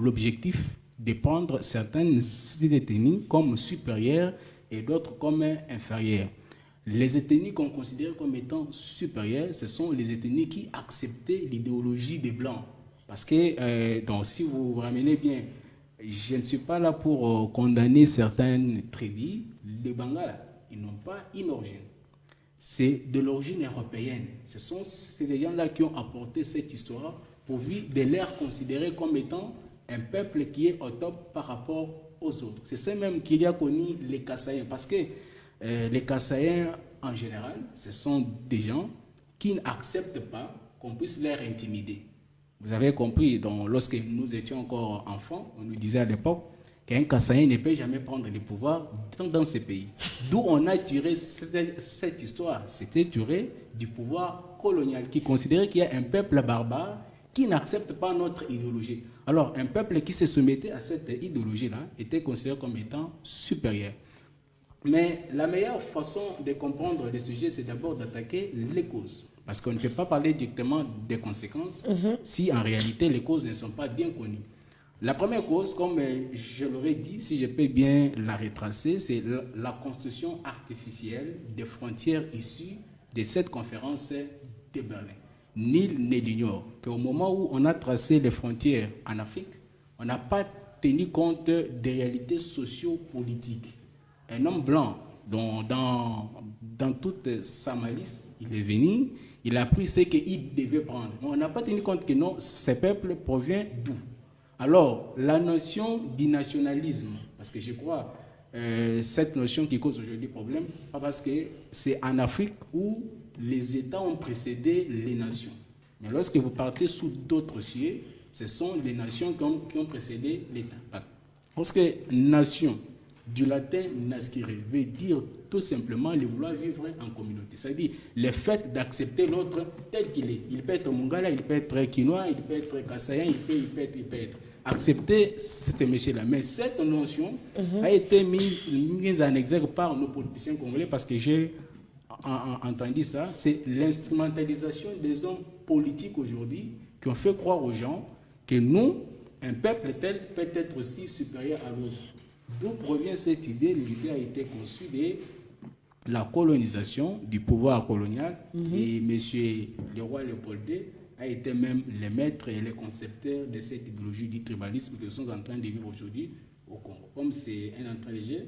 l'objectif de prendre certaines ethnies comme supérieures et d'autres comme inférieures. Les ethnies qu'on considère comme étant supérieures, ce sont les ethnies qui acceptaient l'idéologie des Blancs. Parce que, donc, si vous vous ramenez bien, je ne suis pas là pour condamner certaines tribus. Les Bangals, ils n'ont pas une origine. C'est de l'origine européenne. Ce sont ces gens-là qui ont apporté cette histoire pourvu de les considérer comme étant un peuple qui est au top par rapport aux autres. C'est ça même qu'il y a connu les Kassaïens. Parce que les Kassaïens, en général, ce sont des gens qui n'acceptent pas qu'on puisse les intimider. Vous avez compris, donc, lorsque nous étions encore enfants, on nous disait à l'époque qu'un Kassaïen ne peut jamais prendre le pouvoir dans ces pays. D'où on a tiré cette histoire. C'était tiré du pouvoir colonial qui considérait qu'il y a un peuple barbare qui n'accepte pas notre idéologie. Alors, un peuple qui se soumettait à cette idéologie-là était considéré comme étant supérieur. Mais la meilleure façon de comprendre le sujet, c'est d'abord d'attaquer les causes. Parce qu'on ne peut pas parler directement des conséquences si en réalité les causes ne sont pas bien connues. La première cause, comme je l'aurais dit, si je peux bien la retracer, c'est la construction artificielle des frontières issues de cette conférence de Berlin. Nul ne l'ignore qu'au moment où on a tracé les frontières en Afrique, on n'a pas tenu compte des réalités socio-politiques. Un homme blanc, dans toute sa malice, il est venu, il a pris ce qu'il devait prendre. Mais on n'a pas tenu compte que non, ce peuple provient d'où? Alors, la notion du nationalisme, parce que je crois cette notion qui cause aujourd'hui problème, parce que c'est en Afrique où les États ont précédé les nations. Mais lorsque vous partez sous d'autres cieux, ce sont les nations qui ont précédé l'État. Parce que nation, du latin nascere, veut dire tout simplement le vouloir vivre en communauté. C'est-à-dire le fait d'accepter l'autre tel qu'il est. Il peut être Mongala, il peut être Kinois, il peut être Kassaïen, il peut être. Accepter ces messieurs-là. Mais cette notion a été mise en exergue par nos politiciens congolais parce que j'ai entendu ça. C'est l'instrumentalisation des hommes politiques aujourd'hui qui ont fait croire aux gens que nous, un peuple tel, peut être aussi supérieur à l'autre. D'où provient cette idée? L'idée a été conçue de la colonisation, du pouvoir colonial. Et M. Leroy Léopold II a été même le maître et le concepteur de cette idéologie du tribalisme que nous sommes en train de vivre aujourd'hui au Congo. Comme c'est un entrée léger,